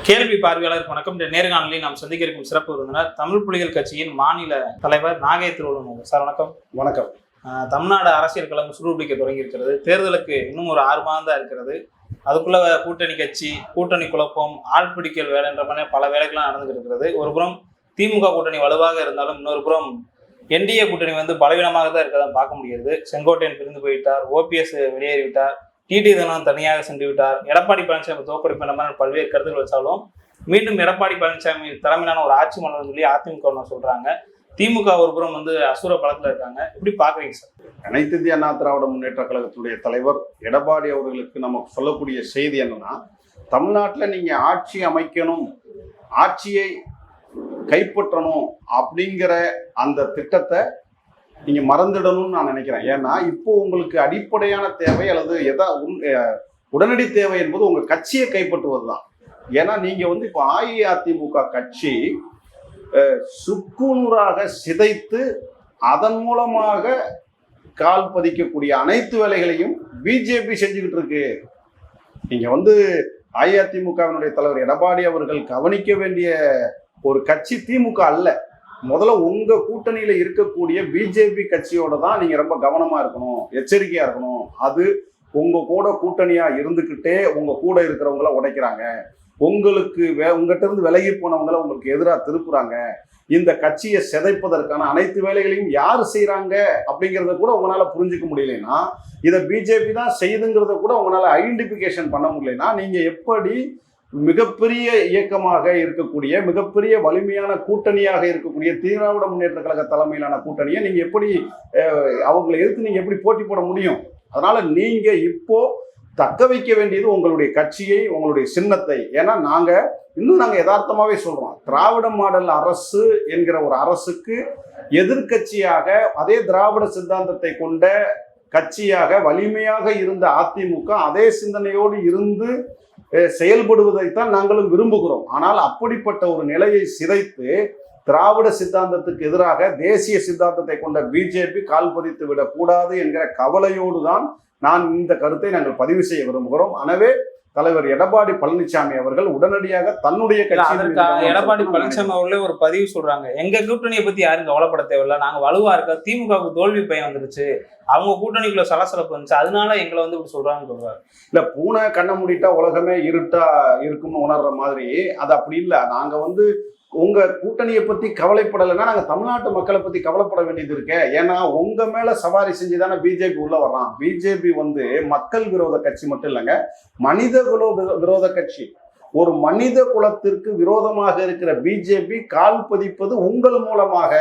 கேள்வி பார்வையாளர் வணக்கம். இந்த நேர்காணலில் நாம் சந்திக்க இருக்கும் சிறப்பு விருந்தினர் தமிழ் புலிகள் கட்சியின் மாநில தலைவர் நாகை திருவள்ளுவர் சார். வணக்கம். வணக்கம். தமிழ்நாடு அரசியல் களம் சுருபிக்க தொடங்கி இருக்கிறது. தேர்தலுக்கு இன்னும் ஒரு 6 மாதம் தான் இருக்கிறது. அதுக்குள்ள கூட்டணி கட்சி, கூட்டணி குழப்பம், ஆள் பிடிக்கல் வேலை என்ற மாதிரி பல வேலைகள்லாம் நடந்துகிட்டு இருக்கிறது. ஒரு புறம் திமுக கூட்டணி வலுவாக இருந்தாலும் இன்னொரு புறம் என்டிஏ கூட்டணி பலவீனமாக தான் இருக்கதான் பார்க்க முடியாது. செங்கோட்டையன் பிரிந்து போயிட்டார், ஓபிஎஸ் வெளியேறிவிட்டார், டிடி தினம் தனியாக சென்று விட்டார், எடப்பாடி பழனிசாமி தோற்கடிப்பு என்ற மாதிரி பல்வேறு கருத்துக்கள் வச்சாலும் மீண்டும் எடப்பாடி பழனிசாமி தலைமையிலான ஒரு ஆட்சி மலர்னு சொல்லி அதிமுக சொல்றாங்க. திமுக ஒரு புறம் அசுர பலத்துல இருக்காங்க. எப்படி பாக்குறீங்க சார்? அனைத்து இந்திய அண்ணா திராவிட முன்னேற்ற கழகத்துடைய தலைவர் எடப்பாடி அவர்களுக்கு நமக்கு சொல்லக்கூடிய செய்தி என்னன்னா, தமிழ்நாட்டில் நீங்க ஆட்சி அமைக்கணும், ஆட்சியை கைப்பற்றணும் அப்படிங்கிற அந்த திட்டத்தை நீங்க மறந்துடணும்னு நான் நினைக்கிறேன். ஏன்னா இப்போ உங்களுக்கு அடிப்படையான தேவை அல்லது உடனடி தேவை என்பது உங்க கட்சியை கைப்பற்றுவது தான். ஏன்னா நீங்க இப்போ அஇஅதிமுக கட்சி சுக்குநூறாக சிதைத்து அதன் மூலமாக கால் பதிக்கக்கூடிய அனைத்து வேலைகளையும் பிஜேபி செஞ்சுக்கிட்டு இருக்கு. நீங்க அஇஅதிமுகவினுடைய தலைவர் எடப்பாடி அவர்கள் கவனிக்க வேண்டிய ஒரு கட்சி திமுக அல்ல. முதல்ல உங்க கூட்டணியில இருக்கக்கூடிய பிஜேபி கட்சியோட தான் நீங்க ரொம்ப கவனமா இருக்கணும், எச்சரிக்கையா இருக்கணும். அது உங்க கூட கூட்டணியா இருந்துகிட்டே உங்க கூட இருக்கிறவங்கள உடைக்கிறாங்க, உங்ககிட்ட இருந்து விலகி போனவங்களை உங்களுக்கு எதிராக திருப்புறாங்க. இந்த கட்சியை சிதைப்பதற்கான அனைத்து வேலைகளையும் யார் செய்யறாங்க அப்படிங்கிறத கூட உங்களால புரிஞ்சுக்க முடியலைன்னா, இதை பிஜேபி தான் செய்யுதுங்கிறத கூட உங்களால ஐடென்டிபிகேஷன் பண்ண முடியலைன்னா, நீங்க எப்படி மிகப்பெரிய இயக்கமாக இருக்கக்கூடிய, மிகப்பெரிய வலிமையான கூட்டணியாக இருக்கக்கூடிய திராவிட முன்னேற்ற கழக தலைமையிலான கூட்டணியை நீங்க எப்படி அவங்களை எதிர்த்து நீங்க எப்படி போட்டி போட முடியும்? அதனால நீங்க இப்போ தக்க வைக்க வேண்டியது உங்களுடைய கட்சியை, உங்களுடைய சின்னத்தை. ஏன்னா நாங்க யதார்த்தமாவே சொல்றோம், திராவிட மாடல் அரசு என்கிற ஒரு அரசுக்கு எதிர்கட்சியாக அதே திராவிட சித்தாந்தத்தை கொண்ட கட்சியாக வலிமையாக இருந்த அதிமுக அதே சிந்தனையோடு இருந்து செயல்படுவதைத்தான் நாங்களும் விரும்புகிறோம். ஆனால் அப்படிப்பட்ட ஒரு நிலையை சிதைத்து திராவிட சித்தாந்தத்துக்கு எதிராக தேசிய சித்தாந்தத்தை கொண்ட பிஜேபி கால் பதித்து விடக்கூடாது என்கிற கவலையோடு தான் நான் இந்த கருத்தை நாங்கள் பதிவு செய்ய விரும்புகிறோம். எனவே தலைவர் எடப்பாடி பழனிசாமி அவர்கள் உடனடியாக தன்னுடைய கட்சி எடப்பாடி பழனிசாமி அவர்களே ஒரு பதிவு சொல்றாங்க, எங்க கூட்டணியை பத்தி யாரும் கவலைப்பட தேவையில்லை, நாங்க வலுவா இருக்க, திமுகவுக்கு தோல்வி பயம் வந்துருச்சு, அவங்க கூட்டணிக்குள்ள சலசலப்பு வந்துச்சு, அதனால எங்களை இப்படி சொல்றாங்கன்னு சொல்றாரு. இல்ல, பூனை கண்ணை மூடிட்டா உலகமே இருட்டா இருக்கும்னு உணர்ற மாதிரி அது அப்படி இல்லை. நாங்க உங்க கூட்டணியை பத்தி கவலைப்படலைன்னா நாங்க தமிழ்நாட்டு மக்களை பத்தி கவலைப்பட வேண்டியது இருக்கு. ஏன்னா உங்க மேல சவாரி செஞ்சுதானே பிஜேபி உள்ள வர்றான். பிஜேபி மக்கள் விரோத கட்சி மட்டும் இல்லைங்க, மனித விரோத கட்சி. ஒரு மனித குலத்திற்கு விரோதமாக இருக்கிற பிஜேபி கால் பதிப்பது உங்கள் மூலமாக.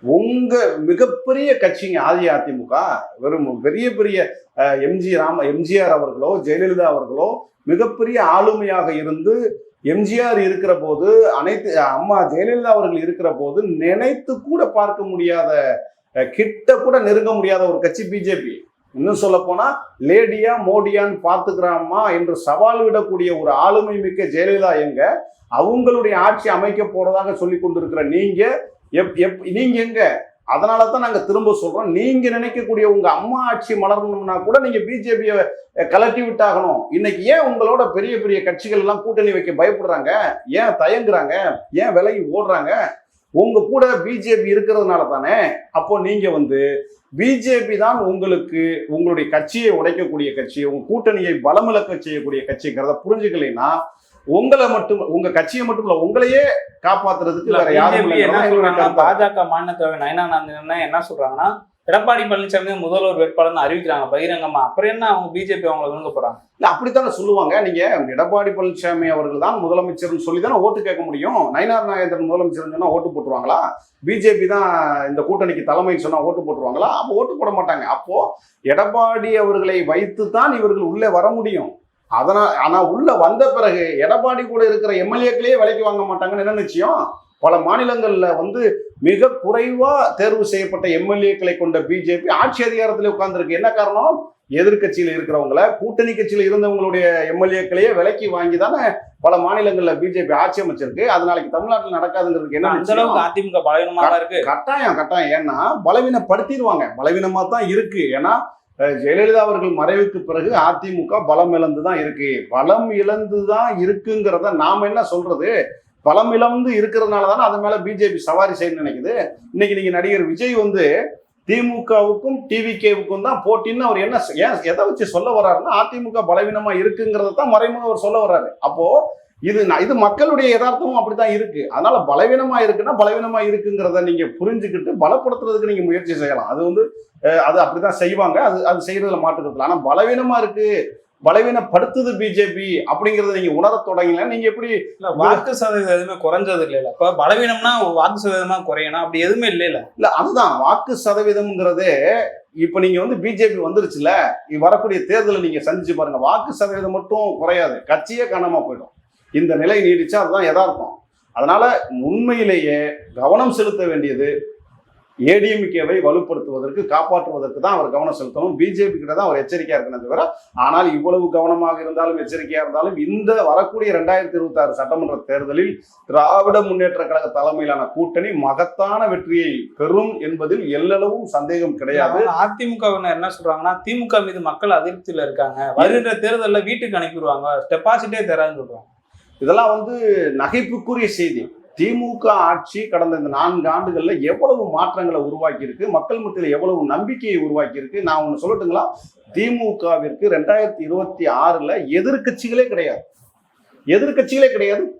உங்க மிகப்பெரிய கட்சிங்க அஇஅதிமுக. வெறும் பெரிய பெரிய எம்ஜிஆர் அவர்களோ ஜெயலலிதா அவர்களோ மிகப்பெரிய ஆளுமையாக இருந்து, எம்ஜிஆர் இருக்கிற போது, அம்மா ஜெயலலிதா அவர்கள் இருக்கிற போது நினைத்து கூட பார்க்க முடியாத, கிட்ட கூட நெருங்க முடியாத ஒரு கட்சி பிஜேபி. இன்னும் சொல்ல போனா லேடியா மோடியான்னு பார்த்துக்கிறாமா என்று சவால் விடக்கூடிய ஒரு ஆளுமை மிக்க ஜெயலலிதா எங்க, அவங்களுடைய ஆட்சி அமைக்க போறதாக சொல்லி கொண்டிருக்கிற நீங்க எங்க? அதனால தான் நாங்க திரும்ப சொல்றோம், நீங்க நினைக்கக்கூடிய உங்க அம்மா ஆட்சி மலரணும்னா கூட நீங்க பிஜேபியை கலட்டி விட்டாகணும். இன்னைக்கு ஏன் உங்களோட பெரிய பெரிய கட்சிகள் எல்லாம் கூட்டணி வைக்க பயப்படுறாங்க, ஏன் தயங்குறாங்க, ஏன் விலகி ஓடுறாங்க? உங்க கூட பிஜேபி இருக்கிறதுனால தானே. அப்போ நீங்க பிஜேபி தான் உங்களுடைய கட்சியை உடைக்கக்கூடிய கட்சி, உங்க கூட்டணியை பலமிழக்க செய்யக்கூடிய கட்சிங்கிறத புரிஞ்சுக்கலைன்னா உங்க கட்சியை மட்டும் இல்ல, உங்களையே காப்பாத்துறதுக்கு வேற யாரும். பாஜக மாநில தலைவர் நயனானந்தன் என்ன சொல்றாங்கன்னா, எடப்பாடி பழனிசாமி முதல்வர் வேட்பாளர்னு அறிவிக்கிறாங்க பகிரங்கமா, அப்புறம் என்ன அவங்க பிஜேபி அவங்களை விரும்ப போறாங்க? இல்ல, அப்படித்தானே சொல்லுவாங்க. நீங்க எடப்பாடி பழனிசாமி அவர்கள் தான் முதலமைச்சர்னு சொல்லி தானே ஓட்டு கேட்க முடியும். நயினார் நாகேந்திரன் முதலமைச்சர் சொன்னா ஓட்டு போட்டுருவாங்களா? பிஜேபி தான் இந்த கூட்டணிக்கு தலைமைன்னு சொன்னா ஓட்டு போட்டுருவாங்களா? அப்போ ஓட்டு போட மாட்டாங்க. அப்போ எடப்பாடி அவர்களை வைத்து தான் இவர்கள் உள்ளே வர முடியும். ஆனா உள்ள வந்த பிறகு எடப்பாடி கூட இருக்கிற எம்எல்ஏக்களையே விலைக்கு வாங்க மாட்டாங்கன்னு என்ன நிச்சயம்? பல மாநிலங்கள்ல மிக குறைவா தேர்வு செய்யப்பட்ட எம்எல்ஏக்களை கொண்ட பிஜேபி ஆட்சி அதிகாரத்திலே உட்கார்ந்துருக்கு. என்ன காரணம்? எதிர்கட்சியில இருக்கிறவங்கள, கூட்டணி கட்சியில இருந்தவங்களுடைய எம்எல்ஏக்களையே விலைக்கு வாங்கி தானே பல மாநிலங்கள்ல பிஜேபி ஆட்சி அமைச்சிருக்கு. அது நாளைக்கு தமிழ்நாட்டில் நடக்காதுங்கிறதுக்கு என்ன அதிமுக பலவீனமா இருக்கு? கட்டாயம். ஏன்னா பலவீனப்படுத்திடுவாங்க, பலவீனமா தான் இருக்கு. ஏன்னா ஜெயலலிதா அவர்கள் மறைவுக்கு பிறகு அதிமுக பலம் இழந்து தான் இருக்கு. பலம் இழந்து தான் இருக்குங்கிறத நாம என்ன சொல்றது? பலம் இழந்து இருக்கிறதுனால தானே அது மேல பிஜேபி சவாரி செய்யணும்னு நினைக்குது. இன்னைக்கு நீங்க நடிகர் விஜய் வந்து திமுகவுக்கும் டிவிகேவுக்கும் தான் போட்டின்னு அவர் என்ன எதை வச்சு சொல்ல வர்றாருன்னா அதிமுக பலவீனமா இருக்குங்கிறத தான் மறைமுக அவர் சொல்ல வர்றாரு. அப்போ இது மக்களுடைய யதார்த்தமும் அப்படித்தான் இருக்கு. அதனால பலவீனமா இருக்குன்னா பலவீனமா இருக்குங்கிறத நீங்க புரிஞ்சுக்கிட்டு பலப்படுத்துறதுக்கு நீங்க முயற்சி செய்யலாம். அது வந்து அது அப்படிதான் செய்வாங்க. அது செய்யறதுல மாற்றுக்கிறதுல. ஆனா பலவீனமா இருக்கு, பலவீனப்படுத்துது பிஜேபி அப்படிங்கறத நீங்க உணர தொடங்கினா நீங்க எப்படி வாக்கு சதவீதம் எதுவுமே குறைஞ்சது இல்ல. இப்ப பலவீனம்னா வாக்கு சதவீதமா குறையணும் அப்படி எதுவுமே இல்ல. அதுதான் வாக்கு சதவீதம்ங்கிறதே. இப்ப நீங்க வந்து பிஜேபி வந்துருச்சுல, வரக்கூடிய தேர்தலை நீங்க சந்திச்சு பாருங்க. வாக்கு சதவீதம் மட்டும் குறையாது, கட்சியே காணாம போயிடும். இந்த நிலை நீடிச்சா அதுதான் யதார்த்தம். அதனால உண்மையிலேயே கவனம் செலுத்த வேண்டியது ஏடிஎம்கேவை வலுப்படுத்துவதற்கு, காப்பாற்றுவதற்கு தான் அவர் கவனம் செலுத்தணும். பிஜேபி கிட்ட தான் அவர் எச்சரிக்கையா இருக்கணும் தவிர. ஆனால் இவ்வளவு கவனமாக இருந்தாலும் எச்சரிக்கையா இருந்தாலும் இந்த வரக்கூடிய 2026 சட்டமன்ற தேர்தலில் திராவிட முன்னேற்ற கழக தலைமையிலான கூட்டணி மகத்தான வெற்றியை பெறும் என்பதில் எல்லளவும் சந்தேகம் கிடையாது. அதிமுக என்ன சொல்றாங்கன்னா, திமுக மீது மக்கள் அதிருப்தியில இருக்காங்க, வருகின்ற தேர்தலில் வீட்டுக்கு அனுப்பிடுவாங்க, டெபாசிட்டே தராதுன்னு சொல்றாங்க. இதெல்லாம் வந்து நகைப்புக்குரிய செய்தி. திமுக ஆட்சி கடந்த இந்த 4 ஆண்டுகள்ல எவ்வளவு மாற்றங்களை உருவாக்கி இருக்கு, மக்கள் மத்தியில் எவ்வளவு நம்பிக்கையை உருவாக்கி இருக்கு. நான் ஒண்ணு சொல்லட்டுங்களா, திமுகவிற்கு 2026ல எதிர்கட்சிகளே கிடையாது.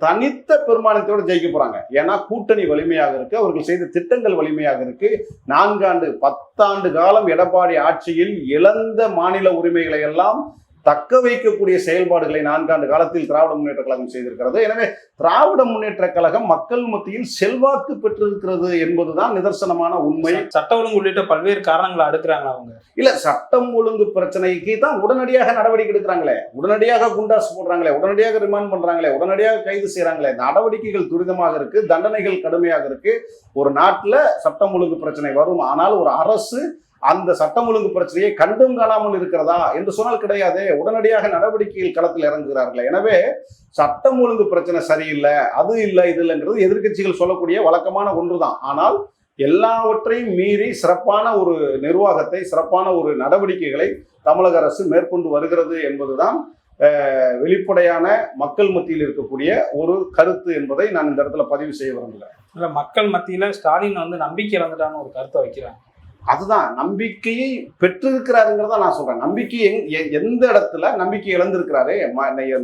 தனித்த பெரும்பான்மையோடு ஜெயிக்க போறாங்க. ஏன்னா கூட்டணி வலிமையாக இருக்கு, அவர்கள் செய்த திட்டங்கள் வலிமையாக இருக்கு. 10 ஆண்டு காலம் எடப்பாடி ஆட்சியில் இழந்த மாநில உரிமைகளை எல்லாம் தக்க வைக்கக்கூடிய செயல்பாடுகளை 4 ஆண்டு காலத்தில் திராவிட முன்னேற்ற கழகம் செய்திருக்கிறது. எனவே திராவிட முன்னேற்ற கழகம் மக்கள் மத்தியில் செல்வாக்கு பெற்றிருக்கிறது என்பதுதான் நிதர்சனமான உண்மை. சட்ட ஒழுங்கு உள்ளிட்ட பல்வேறு காரணங்களை அடுக்கிறாங்க அவங்க. இல்ல, சட்டம் ஒழுங்கு பிரச்சனைக்கு தான் உடனடியாக நடவடிக்கை எடுக்கிறாங்களே, உடனடியாக குண்டாஸ் போடுறாங்களே, உடனடியாக ரிமாண்ட் பண்றாங்களே, உடனடியாக கைது செய்யறாங்களே. நடவடிக்கைகள் துரிதமாக இருக்கு, தண்டனைகள் கடுமையாக இருக்கு. ஒரு நாட்டுல சட்டம் ஒழுங்கு பிரச்சனை வரும். ஆனால் ஒரு அரசு அந்த சட்டம் ஒழுங்கு பிரச்சனையை கண்டும் காணாமல் இருக்கிறதா என்று சொன்னால் கிடையாது. உடனடியாக நடவடிக்கையில் களத்தில் இறங்குகிறார்கள். எனவே சட்டம் ஒழுங்கு பிரச்சனை சரியில்லை, அது இல்லை, இது இல்லைங்கிறது எதிர்கட்சிகள் சொல்லக்கூடிய வழக்கமான ஒன்றுதான். ஆனால் எல்லாவற்றையும் மீறி சிறப்பான ஒரு நிர்வாகத்தை, சிறப்பான ஒரு நடவடிக்கைகளை தமிழக அரசு மேற்கொண்டு வருகிறது என்பதுதான் வெளிப்படையான மக்கள் மத்தியில் இருக்கக்கூடிய ஒரு கருத்து என்பதை நான் இந்த இடத்துல பதிவு செய்ய விரும்புகிறேன். மக்கள் மத்தியில ஸ்டாலின் வந்து நம்பிக்கை இழந்துட்டான்னு ஒரு கருத்தை வைக்கிறாங்க. அதுதான் நம்பிக்கையை பெற்றிருக்கிறாருங்கிறத நான் சொல்றேன். நம்பிக்கை எந்த இடத்துல நம்பிக்கை இழந்திருக்கிறாரு,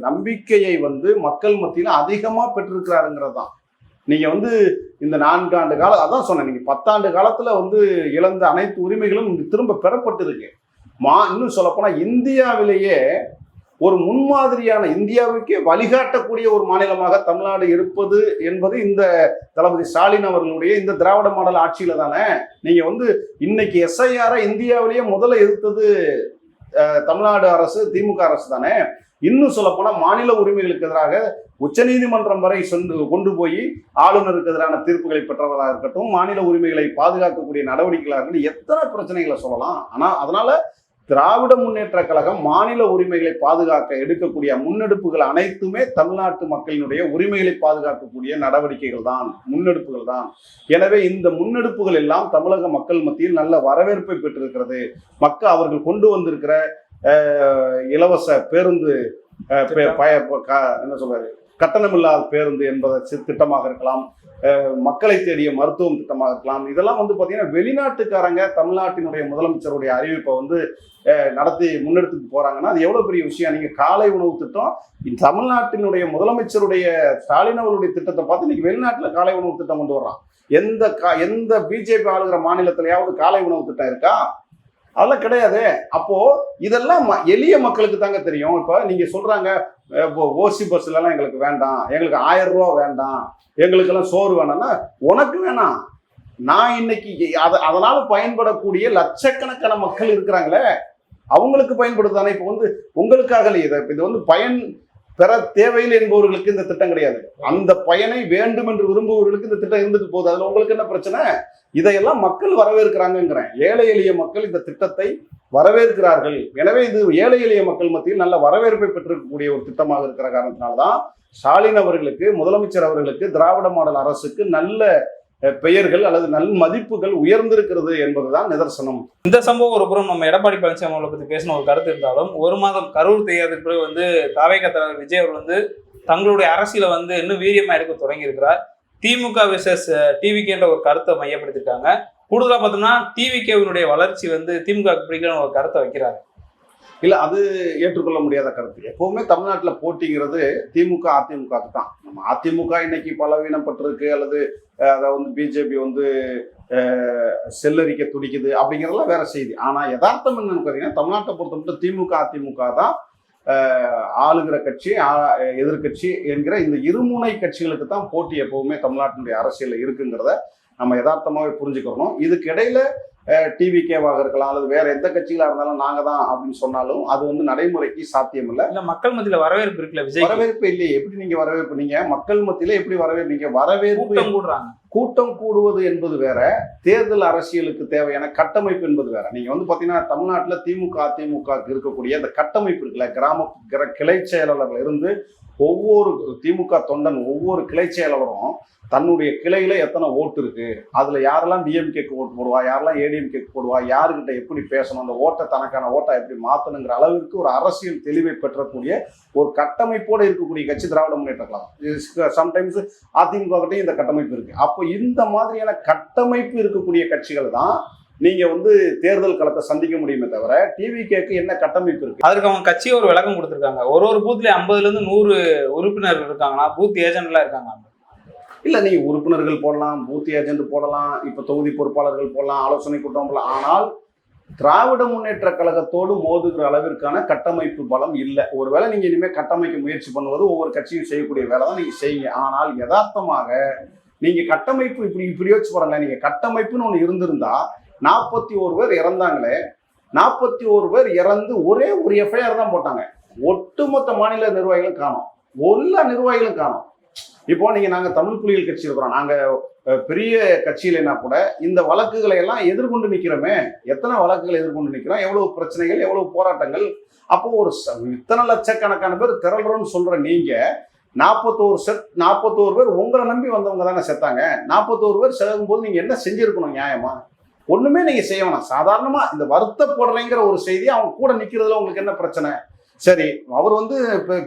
நம்பிக்கையை வந்து மக்கள் மத்தியில அதிகமா பெற்றிருக்கிறாருங்கிறது தான். நீங்க வந்து இந்த 4 ஆண்டு காலம், அதான் சொன்னேன், நீங்க 10 ஆண்டு காலத்துல வந்து இழந்த அனைத்து உரிமைகளும் திரும்ப பெறப்பட்டு இருக்கு. இன்னும் சொல்ல போனா இந்தியாவிலேயே ஒரு முன்மாதிரியான, இந்தியாவுக்கே வழிகாட்டக்கூடிய ஒரு மாநிலமாக தமிழ்நாடு இருப்பது என்பது இந்த தளபதி ஸ்டாலின் அவர்களுடைய இந்த திராவிட மாடல் ஆட்சியில தானே. நீங்க வந்து இன்னைக்கு எஸ்ஐஆரை இந்தியாவிலேயே முதல்ல எதிர்த்தது தமிழ்நாடு அரசு, திமுக அரசு தானே. இன்னும் சொல்ல போனா மாநில உரிமைகளுக்கு எதிராக உச்சநீதிமன்றம் வரை கொண்டு போய் ஆளுநருக்கு எதிரான தீர்ப்புகளை பெற்றவர்களாக இருக்கட்டும், மாநில உரிமைகளை பாதுகாக்கக்கூடிய நடவடிக்கைகளாக இருக்கட்டும், எத்தனை பிரச்சனைகளை சொல்லலாம். ஆனா அதனால திராவிட முன்னேற்ற கழகம் மாநில உரிமைகளை பாதுகாக்க எடுக்கக்கூடிய முன்னெடுப்புகள் அனைத்துமே தமிழ்நாட்டு மக்களினுடைய உரிமைகளை பாதுகாக்கக்கூடிய நடவடிக்கைகள் தான், முன்னெடுப்புகள் தான். எனவே இந்த முன்னெடுப்புகள் எல்லாம் தமிழக மக்கள் மத்தியில் நல்ல வரவேற்பை பெற்றிருக்கிறது. மக்கள் அவர்கள் கொண்டு வந்திருக்கிற இலவச பேருந்து, என்ன சொல்றாரு, கட்டணமில்லாத பேருந்து என்பதை திட்டமாக இருக்கலாம், மக்களை தேடிய மருத்துவம் திட்டமாக இருக்கலாம். இதெல்லாம் வந்து பார்த்தீங்கன்னா வெளிநாட்டுக்காரங்க தமிழ்நாட்டினுடைய முதலமைச்சருடைய அறிவிப்பை வந்து நடத்தி முன்னெடுத்துட்டு போறாங்கன்னா அது எவ்வளவு பெரிய விஷயம். நீங்க காலை உணவு திட்டம், தமிழ்நாட்டினுடைய முதலமைச்சருடைய ஸ்டாலின் அவர்களுடைய திட்டத்தை பார்த்து இன்னைக்கு வெளிநாட்டுல காலை உணவு திட்டம் கொண்டு வர்றான். எந்த பிஜேபி ஆளுகிற மாநிலத்திலேயாவது காலை உணவு திட்டம் இருக்கா? அதெல்லாம் கிடையாது. அப்போ இதெல்லாம் எளிய மக்களுக்கு தாங்க தெரியும். இப்ப நீங்க சொல்றாங்க ஓசி பஸ்ல எல்லாம் எங்களுக்கு வேண்டாம், எங்களுக்கு 1000 ரூபா வேண்டாம், எங்களுக்கெல்லாம் சோறு வேணாம்னா உனக்கு வேணாம். நான் இன்னைக்கு அதனால பயன்படக்கூடிய லட்சக்கணக்கான மக்கள் இருக்கிறாங்களே, அவங்களுக்கு பயன்படுத்தானே. இப்போ வந்து உங்களுக்காக இது வந்து பயன் பெற தேவையில்லை என்பவர்களுக்கு இந்த திட்டம் கிடையாது. அந்த பயனை வேண்டும் என்று விரும்புபவர்களுக்கு இந்த திட்டம் இருந்துட்டு போகுது. அதுல உங்களுக்கு என்ன பிரச்சனை? இதையெல்லாம் மக்கள் வரவேற்கிறாங்கிறேன். ஏழை எளிய மக்கள் இந்த திட்டத்தை வரவேற்கிறார்கள். எனவே இது ஏழை எளிய மக்கள் மத்தியில் நல்ல வரவேற்பை பெற்றிருக்கக்கூடிய ஒரு திட்டமாக இருக்கிற காரணத்தினால்தான் ஸ்டாலின் அவர்களுக்கு, முதலமைச்சர் அவர்களுக்கு, திராவிட மாடல் அரசுக்கு நல்ல பெயர்கள் அல்லது நல் மதிப்புகள் உயர்ந்திருக்கிறது என்பதுதான் நிதர்சனம். இந்த சம்பவம் ஒரு புறம் நம்ம எடப்பாடி பழனிசாமி அவர்களை பத்தி பேசின ஒரு கருத்து இருந்தாலும், ஒரு மாதம் கரூர் தேர்தலுக்கு பிறகு வந்து தாவேகா தலைவர் விஜய் அவர்கள் வந்து தங்களுடைய அரசியல வந்து இன்னும் வீரியமா எடுக்க தொடங்கி இருக்கிறார். திமுக விசஸ் டிவிகேன்ற ஒரு கருத்தை மையப்படுத்திருக்காங்க. கூடுதலா பார்த்தோம்னா டிவிகேவினுடைய வளர்ச்சி வந்து திமுக பிடிக்கணும்னு ஒரு கருத்தை வைக்கிறாரு. இல்ல, அது ஏற்றுக்கொள்ள முடியாத கருத்து. எப்பவுமே தமிழ்நாட்டுல போட்டிங்கிறது திமுக அதிமுகவுக்கு தான். நம்ம அதிமுக இன்னைக்கு பலவீனப்பட்டிருக்கு அல்லது அதை வந்து பிஜேபி வந்து செல்லரிக்க துடிக்குது அப்படிங்கிறதெல்லாம் வேற செய்தி. ஆனா யதார்த்தம் என்னன்னு பார்த்தீங்கன்னா, தமிழ்நாட்டை பொறுத்த மட்டும் திமுக அதிமுக தான் ஆளுகிற கட்சி, எதிர்கட்சி என்கிற இந்த இருமுனை கட்சிகளுக்கு தான் போட்டி எப்பவுமே தமிழ்நாட்டினுடைய அரசியல் இருக்குங்கிறத நம்ம யதார்த்தமாவே புரிஞ்சுக்கிறோம். இதுக்கு இடையில டிவிகேவாக இருக்கலாம் அல்லது வேற எந்த கட்சிகளா இருந்தாலும் நாங்க தான் அப்படின்னு சொன்னாலும் அது வந்து நடைமுறைக்கு சாத்தியம் இல்லை. இல்ல, மக்கள் மத்தியில வரவேற்பு இருக்குல்ல விஜய்? வரவேற்பு இல்லையே. எப்படி நீங்க வரவேற்பு? நீங்க மக்கள் மத்தியில எப்படி வரவேற்பு? நீங்க வரவேற்பு கூடுறாங்க. கூட்டம் கூடுவது என்பது வேற, தேர்தல் அரசியலுக்கு தேவையான கட்டமைப்பு என்பது வேற. நீங்க வந்து பாத்தீங்கன்னா தமிழ்நாட்டுல திமுக அதிமுக இருக்கக்கூடிய அந்த கட்டமைப்பு இருக்குல்ல, கிராம கிளை செயலாளர்கள் இருந்து ஒவ்வொரு திமுக தொண்டன் ஒவ்வொரு கிளை செயலாளரும் தன்னுடைய கிளையில எத்தனை ஓட்டு இருக்கு, அதுல யாரெல்லாம் டிஎம்கேக்கு ஓட்டு போடுவா, யாரெல்லாம் ஏடிஎம்கேக்கு போடுவா, யாருக்கிட்ட எப்படி பேசணும், அந்த ஓட்டை தனக்கான ஓட்டை எப்படி மாத்தணுங்கிற அளவிற்கு ஒரு அரசியல் தெளிவை பெற்றக்கூடிய ஒரு கட்டமைப்போடு இருக்கக்கூடிய கட்சி திராவிட முன்னேற்ற கழகம். சம்டைம்ஸ் அதிமுக கிட்டையும் இந்த கட்டமைப்பு இருக்கு. அப்போ இந்த மாதிரியான கட்டமைப்பு இருக்கக்கூடிய கட்சிகள் தான் நீங்க வந்து தேர்தல் களத்தை சந்திக்க முடியுமே தவிர டிவிகேக்கு என்ன கட்டமைப்பு இருக்கு? அதற்கு அவங்க கட்சியை ஒரு விளக்கம் கொடுத்திருக்காங்க. ஒரு பூத்ல 50ல இருந்து 100 உறுப்பினர்கள் இருக்காங்கன்னா பூத் ஏஜென்ட்லாம் இருக்காங்க. இல்ல, நீங்க உறுப்பினர்கள் போடலாம், பூத் ஏஜென்ட் போடலாம், இப்ப தொகுதி பொறுப்பாளர்கள் போடலாம், ஆலோசனை கூட்டம் போடலாம். ஆனால் திராவிட முன்னேற்ற கழகத்தோடு மோதுகிற அளவிற்கான கட்டமைப்பு பலம் இல்லை. ஒருவேளை நீங்க இனிமே கட்டமைக்க முயற்சி பண்ணுவது ஒவ்வொரு கட்சியும் செய்யக்கூடிய வேலை தான் நீங்க செய்யுங்க. ஆனால் யதார்த்தமாக நீங்க கட்டமைப்பு இப்படி யோசிச்சு பாருங்க. நீங்க கட்டமைப்புன்னு ஒண்ணு இருந்திருந்தா 41 பேர் இறந்தாங்களே, 41 பேர் இறந்து ஒரே ஒரு எஃப்ஐஆர் தான் போட்டாங்க. ஒட்டுமொத்த மாநில நிர்வாகிகளும் காணோம், எல்லா நிர்வாகிகளும் காணோம். இப்போ நீங்க நாங்க தமிழ் புலிகள் கட்சி இருக்கிறோம், நாங்க பெரிய கட்சியிலனா கூட இந்த வழக்குகளை எல்லாம் எதிர்கொண்டு நிக்கிறோமே. எத்தனை வழக்குகளை எதிர்கொண்டு நிக்கிறோம், எவ்வளவு பிரச்சனைகள், எவ்வளவு போராட்டங்கள். அப்போ ஒரு இத்தனை லட்சக்கணக்கான பேர் திரள்றோம்னு சொல்ற நீங்க 41 பேர் உங்களை நம்பி வந்தவங்க தானே செத்தாங்க. 41 பேர் செல்லும் போது நீங்க என்ன செஞ்சிருக்கணும்? நியாயமா ஒண்ணுமே நீங்க செய்ய வேணாம். சாதாரணமா இந்த வருத்தப்படுறேங்கிற ஒரு செய்தி அவங்க கூட நிக்கிறதுல உங்களுக்கு என்ன பிரச்சனை? சரி, அவர் வந்து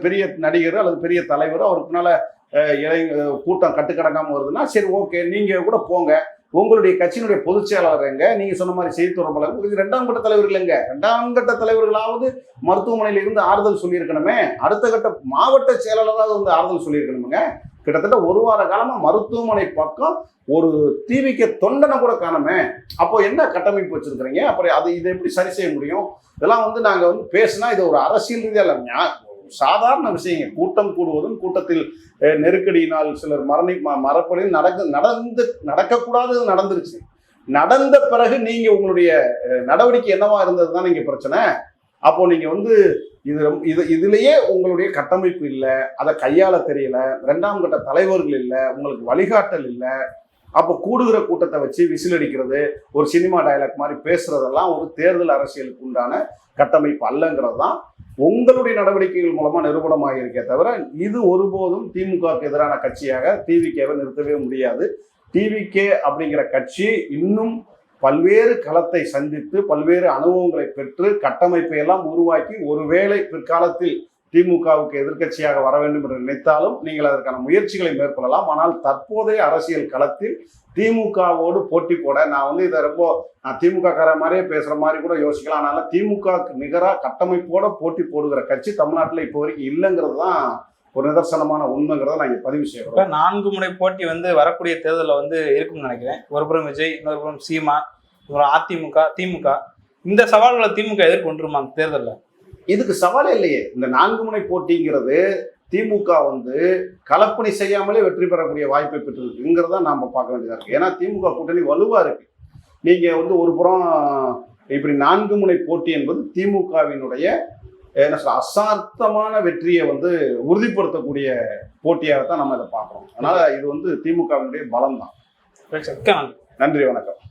பெரிய நடிகர் அல்லது பெரிய தலைவர், அவருக்குனால கூட்டம் கட்டுக்கடங்காம வருதுன்னா சரி, ஓகே, நீங்க கூட போங்க. உங்களுடைய கட்சியினுடைய பொதுச் செயலாளர் எங்க? நீங்க சொன்ன மாதிரி செய்தி தொடர்பாளர், இது 2ஆம் கட்ட தலைவர்கள் எங்க? 2ஆம் கட்ட தலைவர்களாவது மருத்துவமனையில இருந்து ஆறுதல் சொல்லியிருக்கணுமே. அடுத்த கட்ட மாவட்ட செயலாளராவது வந்து ஆறுதல் சொல்லியிருக்கணுமுங்க. கிட்டத்தட்ட ஒரு வார காலமா மருத்துவமனை பக்கம் ஒரு டிவிக்கு தொண்டனை கூட காணுமே. அப்போ என்ன கட்டமைப்பு வச்சிருக்கிறீங்க? அப்புறம் அது இதை எப்படி சரி செய்ய முடியும்? இதெல்லாம் வந்து நாங்க வந்து பேசினா இது ஒரு அரசியல் ரீதியா இல்லைங்க, சாதாரண விஷயங்க. கூட்டம் கூடுவதும் கூட்டத்தில் நெருக்கடியினால் சிலர் மரப்படி நடக்கக்கூடாதது நடந்துருச்சு. நடந்த பிறகு நீங்க உங்களுடைய நடவடிக்கை என்னவா இருந்தது தான் நீங்க பிரச்சனை. அப்போ நீங்க வந்து இதுலயே உங்களுடைய கட்டமைப்பு இல்லை, அதை கையாள தெரியல, 2ஆம் கட்ட தலைவர்கள் இல்லை, உங்களுக்கு வழிகாட்டல் இல்லை. அப்போ கூடுகிற கூட்டத்தை வச்சு விசில் அடிக்கிறது, ஒரு சினிமா டயலாக் மாதிரி பேசுறதெல்லாம் ஒரு தேர்தல் அரசியலுக்கு உண்டான கட்டமைப்பு அல்லங்கிறது தான் உங்களுடைய நடவடிக்கைகள் மூலமா நிரூபணமாக இருக்கே தவிர இது ஒருபோதும் திமுகவுக்கு எதிரான கட்சியாக டிவிகேவை நிறுத்தவே முடியாது. டிவிகே அப்படிங்கிற கட்சி இன்னும் பல்வேறு களத்தை சந்தித்து பல்வேறு அனுபவங்களை பெற்று கட்டமைப்பை எல்லாம் உருவாக்கி ஒருவேளை பிற்காலத்தில் திமுகவுக்கு எதிர்க்கட்சியாக வர வேண்டும் என்று நினைத்தாலும் நீங்கள் அதற்கான முயற்சிகளை மேற்கொள்ளலாம். ஆனால் தற்போதைய அரசியல் களத்தில் திமுகவோடு போட்டி போட நான் வந்து இதை ரொம்ப திமுக கார மாதிரியே பேசுற மாதிரி கூட யோசிக்கலாம். அதனால திமுகவுக்கு நிகராக கட்டமைப்போட போட்டி போடுகிற கட்சி தமிழ்நாட்டில் இப்போ வரைக்கும் இல்லைங்கிறது தான் ஒரு நிதர்சனமான உண்மைங்கிறத நான் இங்கே பதிவு செய்யறேன். 4 முறை போட்டி வந்து வரக்கூடிய தேர்தலில் வந்து இருக்கும்னு நினைக்கிறேன். ஒரு புறம் விஜய், இன்னொரு புறம் சீமான், ஒரு அதிமுக, திமுக. இந்த சவால்களை திமுக எதிர்கொண்டுருமா அந்த தேர்தலில்? இதுக்கு சவாலே இல்லையே. இந்த 4 முனை போட்டிங்கிறது திமுக வந்து கலப்பணி செய்யாமலே வெற்றி பெறக்கூடிய வாய்ப்பை பெற்றிருக்குங்கிறத நாம பார்க்க வேண்டியதா இருக்கு. ஏன்னா திமுக கூட்டணி வலுவா இருக்கு. நீங்க வந்து ஒரு புறம் இப்படி 4 முனை போட்டி என்பது திமுகவினுடைய என்ன சொல்ற அசார்த்தமான வெற்றியை வந்து உறுதிப்படுத்தக்கூடிய போட்டியாகத்தான் நம்ம இதை பார்க்கிறோம். அதனால இது வந்து திமுகவினுடைய பலம் தான். நன்றி, வணக்கம்.